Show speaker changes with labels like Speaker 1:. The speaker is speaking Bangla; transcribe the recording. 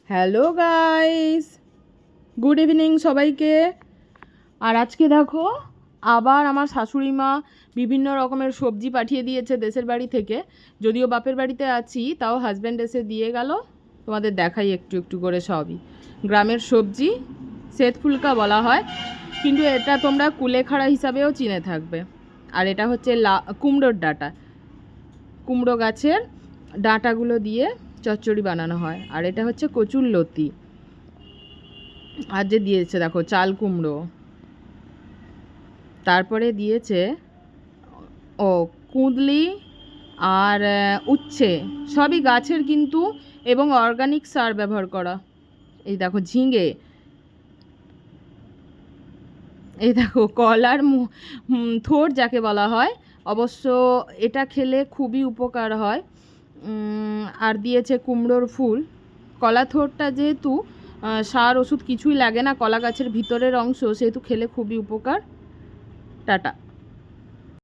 Speaker 1: হ্যালো গাইস, গুড ইভিনিং সবাইকে। আর আজকে দেখো আবার আমার শাশুড়ি মা বিভিন্ন রকমের সবজি পাঠিয়ে দিয়েছে দেশের বাড়ি থেকে। যদিও বাপের বাড়িতে আছি, তাও হাজব্যান্ড এসে দিয়ে গেল। তোমাদের দেখাই একটু একটু করে সবই। গ্রামের সবজি শ্বেত ফুলকা বলা হয়, কিন্তু এটা তোমরা কুলেখাড়া হিসাবেও চিনে থাকবে। আর এটা হচ্ছে কুমড়োর ডাঁটা, কুমড়ো গাছের ডাঁটাগুলো দিয়ে চচ্চড়ি বানানো হয়। আর এটা হচ্ছে কচুর লতি। আর যে দিয়েছে দেখো চাল কুমড়ো, তারপরে দিয়েছে কুঁদলি আর উচ্ছে, সবই গাছের কিন্তু, এবং অর্গানিক সার ব্যবহার করা। এই দেখো ঝিঙে, এই দেখো কলার থোড় যাকে বলা হয়, অবশ্য এটা খেলে খুবই উপকার হয়। আর দিয়েছে কুমড়োর ফুল। কলা থোড়টা যেহেতু সার ওষুধ কিছুই লাগে না, কলা গাছের ভিতরের অংশ, সেহেতু খেলে খুবই উপকার। টাটা।